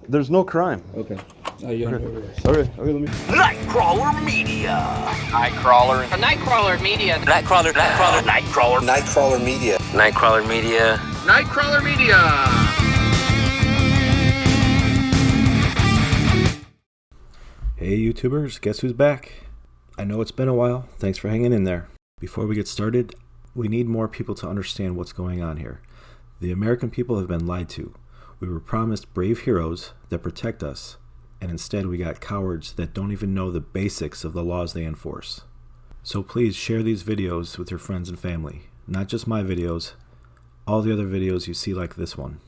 There's no crime. Okay. You're under arrest. Okay, let me... NIGHTCRAWLER Media. NIGHTCRAWLER. NIGHTCRAWLER Media. NIGHTCRAWLER. NIGHTCRAWLER. NIGHTCRAWLER Media. NIGHTCRAWLER Media. NIGHTCRAWLER Media. Hey YouTubers, guess who's back? I know it's been a while, thanks for hanging in there. Before we get started, we need more people to understand what's going on here. The American people have been lied to. We were promised brave heroes that protect us, and instead we got cowards that don't even know the basics of the laws they enforce. So please share these videos with your friends and family, not just my videos, all the other videos you see like this one.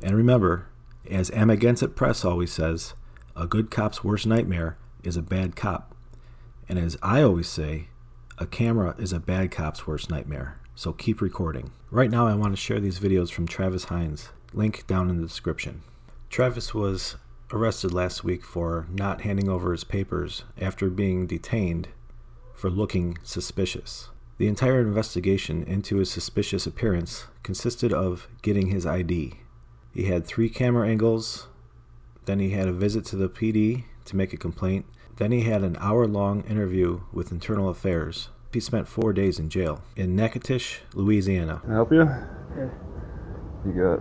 And remember, as Amagansett Press always says, a good cop's worst nightmare is a bad cop. And as I always say, a camera is a bad cop's worst nightmare. So keep recording. Right now I want to share these videos from Travis Heinze. Link down in the description. Travis was arrested last week for not handing over his papers after being detained for looking suspicious. The entire investigation into his suspicious appearance consisted of getting his ID. He had 3 camera angles, then he had a visit to the PD to make a complaint, then he had an hour-long interview with Internal Affairs. He spent 4 days in jail in Natchitoches, Louisiana. Can I help you? Yeah. You got...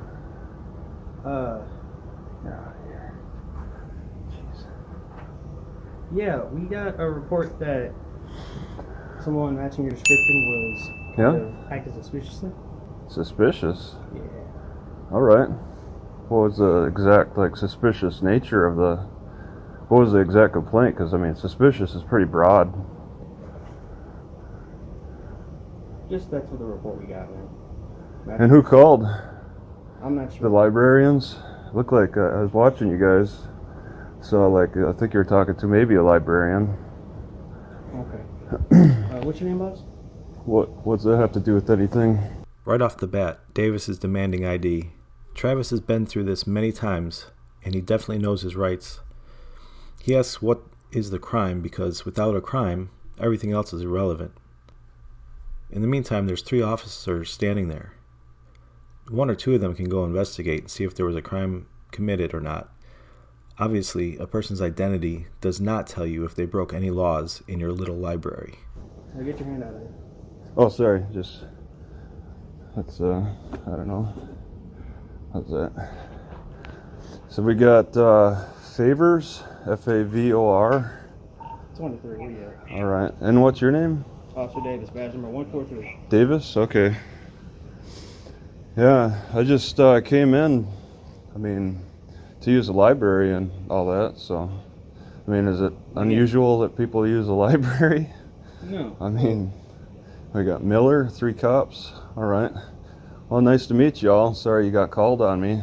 Yeah, we got a report that someone matching your description was kind of acting suspiciously. Suspicious? Yeah. Alright. What was the exact, suspicious nature of the... What was the exact complaint? Because, I mean, suspicious is pretty broad. Just that's what the report we got, man. And who called? I'm not sure. The librarians? Looked like I was watching you guys. So, I think you were talking to maybe a librarian. Okay. What's your name, boss? What's that have to do with anything? Right off the bat, Davis is demanding ID. Travis has been through this many times, and he definitely knows his rights. He asks what is the crime because without a crime, everything else is irrelevant. In the meantime, there's 3 officers standing there. 1 or 2 of them can go investigate and see if there was a crime committed or not. Obviously, a person's identity does not tell you if they broke any laws in your little library. Now get your hand out of there. Oh, sorry. Just... That's, I don't know. How's that? So we got, Favors, F-A-V-O-R. 23, yeah. Alright. And what's your name? Officer Davis, badge number 143. Davis? Okay. Yeah, I just came in, to use the library and all that, so... is it unusual that people use a library? No. We got Miller, 3 cops. Alright. Well, nice to meet y'all. Sorry you got called on me.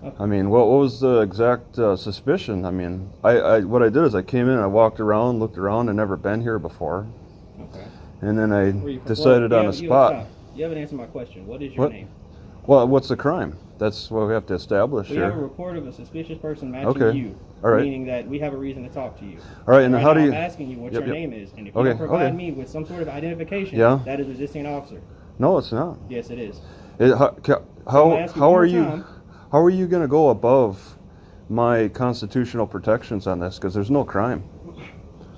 Okay. What was the exact suspicion? What I did is I came in, I walked around, looked around, I'd never been here before. Okay. And then I decided on a spot. You haven't answered my question. What is your name? Well, what's the crime? That's what we have to establish We here. have a report of a suspicious person matching you. All right. Meaning that we have a reason to talk to you. All right, and how do you... I'm asking you what your name is, and if you don't provide me with some sort of identification, that is resisting an officer. No, it's not. Yes, it is. How are you going to go above my constitutional protections on this? Because there's no crime.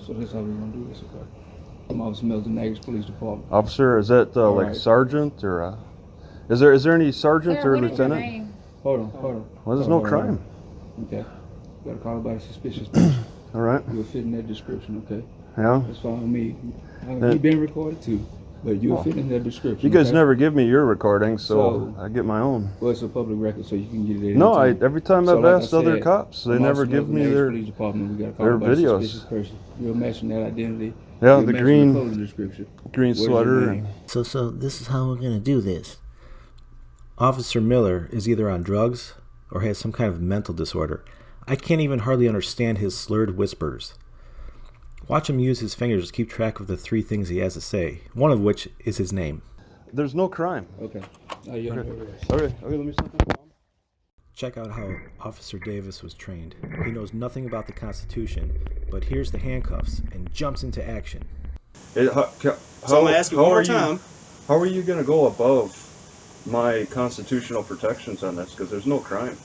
So that's how we're going to do this, okay? I'm Officer Milton, Natchitoches Police Department. Officer, is that right. sergeant or... Is there any sergeant or lieutenant? Hold on. Well, there's no crime. Okay. You got to call about a suspicious person. All right. You'll fit in that description, okay? Yeah. That's fine with me. You've been recorded too, but you'll fit in that description. You guys never give me your recording, so I get my own. Well, it's a public record, so you can get it. No, every time I've asked other cops, they never give me their videos. Suspicious person. You're matching that identity. Yeah, the green description. Green sweater. So this is how we're going to do this. Officer Miller is either on drugs or has some kind of mental disorder. I can't even hardly understand his slurred whispers. Watch him use his fingers to keep track of the 3 things he has to say, one of which is his name. There's no crime. Okay. Okay, let me stop that. Check out how Officer Davis was trained. He knows nothing about the Constitution, but hears the handcuffs and jumps into action. So I'm going to ask you one more time. How are you going to go above my constitutional protections on this? Because there's no crime.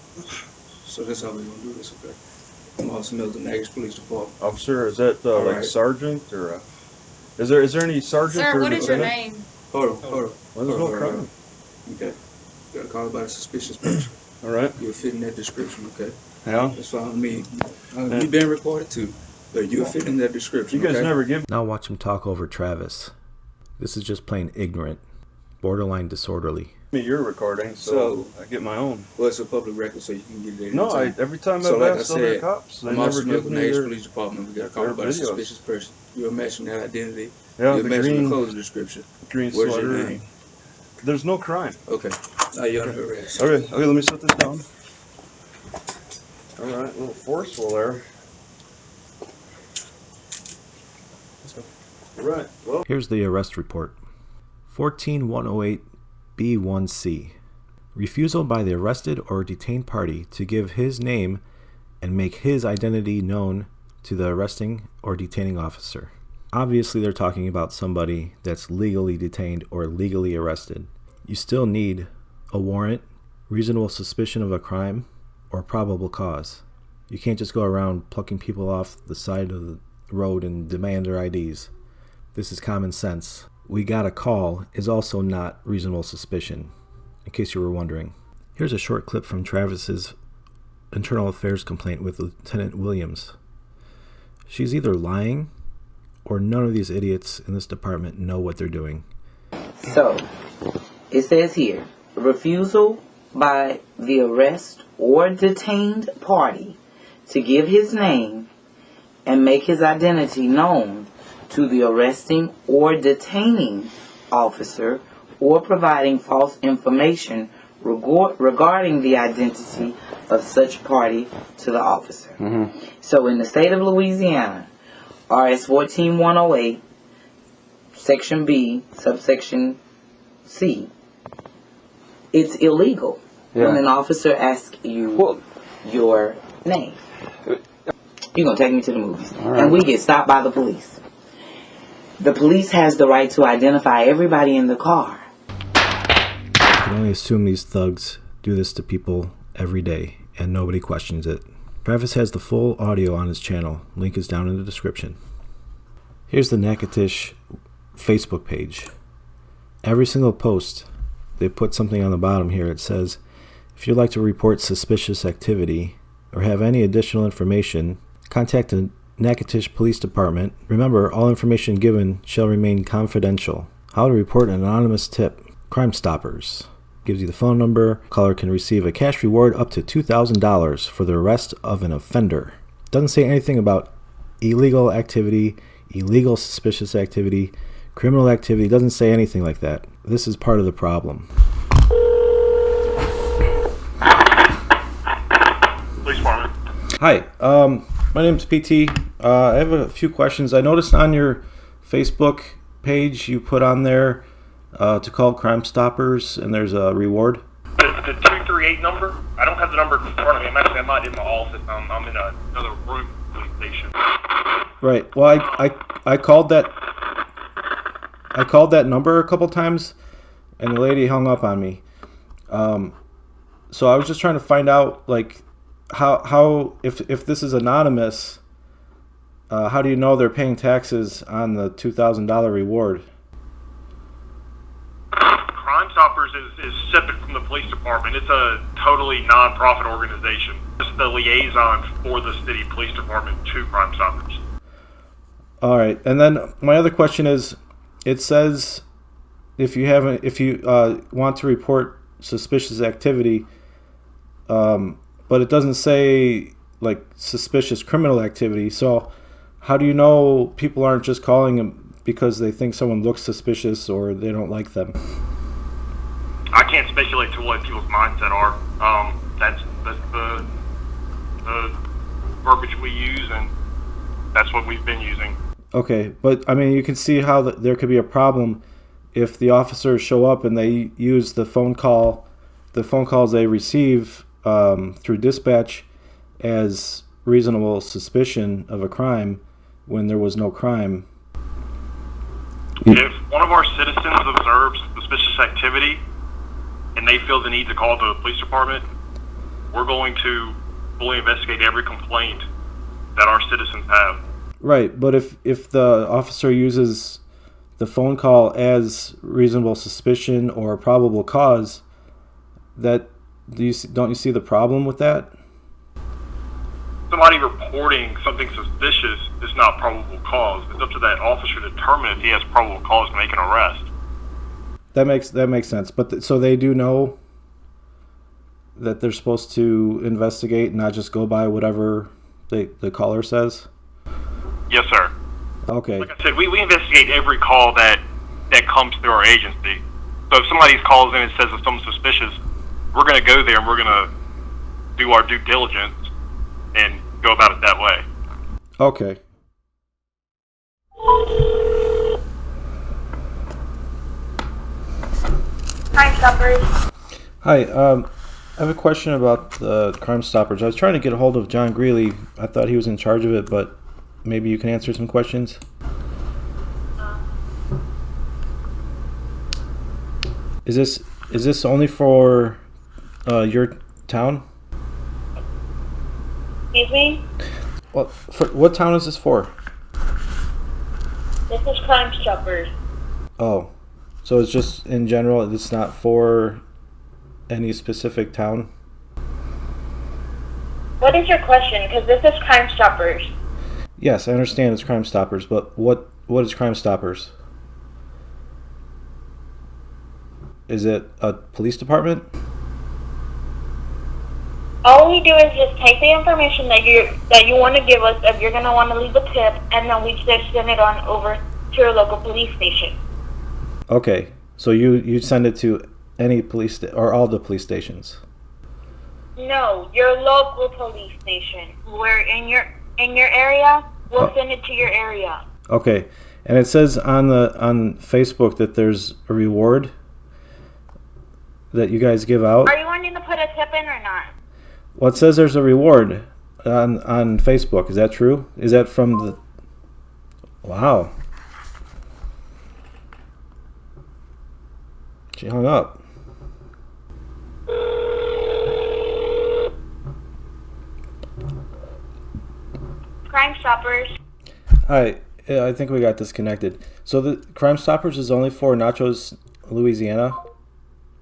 So that's how we're gonna do this, okay? I'm Officer Milton, Natchez Police Department. Officer, is that All like right. sergeant or is there any sergeant Sir, or what is your lieutenant? name? Hold on. Well, there's Hold no on, crime. Okay. You got a call about a suspicious person. All right. You're fitting that description, okay? Yeah. That's fine with me. You've been recorded too, but you're fitting that description, You guys okay? never give. Now watch him talk over Travis. This is just plain ignorant, borderline disorderly. Me your recording, so I get my own. Well, it's a public record, so you can get it at No, any time. every time So I've like I asked other said, cops, they I'm never Officer give Milton, me Natchez their. Police Department. We got a call their about a videos. suspicious person. You're matching that identity. Yeah, You're the matching green the clothing description. green Where's your sweater. name? There's no crime. Okay. Now you're under arrest. Okay, let me set this down. All right, a little forceful there. All right, well. Here's the arrest report. 14108B1C. Refusal by the arrested or detained party to give his name and make his identity known to the arresting or detaining officer. Obviously, they're talking about somebody that's legally detained or legally arrested. You still need a warrant, reasonable suspicion of a crime, or probable cause. You can't just go around plucking people off the side of the road and demand their IDs. This is common sense. We got a call is also not reasonable suspicion, in case you were wondering. Here's a short clip from Travis's internal affairs complaint with Lieutenant Williams. She's either lying or none of these idiots in this department know what they're doing. So, it says here, refusal by the arrest or detained party to give his name and make his identity known to the arresting or detaining officer or providing false information regarding the identity of such party to the officer. So in the state of Louisiana, RS 14108, Section B, subsection C, it's illegal when an officer asks you your name. You're going to take me to the movies. And we get stopped by the police. The police has the right to identify everybody in the car. I can only assume these thugs do this to people every day, and nobody questions it. Travis has the full audio on his channel. Link is down in the description. Here's the Natchez Facebook page. Every single post, they put something on the bottom here. It says, if you'd like to report suspicious activity or have any additional information, contact the Natchez Police Department. Remember, all information given shall remain confidential. How to report an anonymous tip. Crime Stoppers. Gives you the phone number. Caller can receive a cash reward up to $2,000 for the arrest of an offender. Doesn't say anything about illegal activity, illegal suspicious activity, criminal activity. Doesn't say anything like that. This is part of the problem. Police Department. Hi, my name's PT. I have a few questions. I noticed on your Facebook page you put on there to call Crime Stoppers, and there's a reward. The 238 number? I don't have the number in front of me. I'm not in my office. I'm in another room police station. Right. Well, I called that. I called that number a couple times, and the lady hung up on me. So I was just trying to find out, like, how if this is anonymous, how do you know they're paying taxes on the $2,000 reward? Crime Stoppers is separate from the police department. It's a totally non-profit organization. It's the liaison for the city police department to Crime Stoppers. All right, and then my other question is, it says if you want to report suspicious activity, but it doesn't say like suspicious criminal activity. So how do you know people aren't just calling them because they think someone looks suspicious or they don't like them? I can't speculate to what people's mindset are. That's the verbiage we use, and that's what we've been using. Okay, but I mean, you can see how there could be a problem if the officers show up and they use the phone calls they receive through dispatch as reasonable suspicion of a crime when there was no crime. If one of our citizens observes suspicious activity and they feel the need to call the police department, we're going to fully investigate every complaint that our citizens have. Right, but if the officer uses the phone call as reasonable suspicion or probable cause, don't you see the problem with that? Somebody reporting something suspicious is not probable cause. It's up to that officer to determine if he has probable cause to make an arrest. That makes sense. But so they do know that they're supposed to investigate and not just go by whatever the caller says? Yes, sir. Okay. Like I said, we investigate every call that comes through our agency. So if somebody calls in and says that something's suspicious, we're going to go there and we're going to do our due diligence and go about it that way. Okay. Crime Stoppers. Hi, I have a question about the Crime Stoppers. I was trying to get a hold of John Greeley. I thought he was in charge of it, but maybe you can answer some questions. Is this only for your town? Excuse me? What town is this for? This is Crime Stoppers. Oh, so it's just in general, it's not for any specific town? What is your question? Because this is Crime Stoppers. Yes, I understand it's Crime Stoppers, but what is Crime Stoppers? Is it a police department? All we do is just take the information that you want to give us, if you're going to want to leave a tip, and then we just send it on over to your local police station. Okay, so you send it to any police or all the police stations? No, your local police station. We're in your area. We'll send it to your area. Okay, and it says on Facebook that there's a reward that you guys give out. Are you wanting to put a tip in or not? Well, it says there's a reward on Facebook. Is that true? Is that from the... Wow. She hung up. Crime Stoppers. Hi, I think we got disconnected. So the Crime Stoppers is only for Nachos, Louisiana?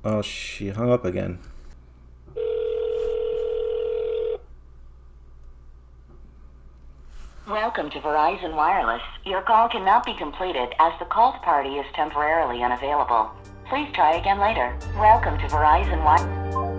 Oh, she hung up again. Welcome to Verizon Wireless. Your call cannot be completed as the called party is temporarily unavailable. Please try again later. Welcome to Verizon Wireless.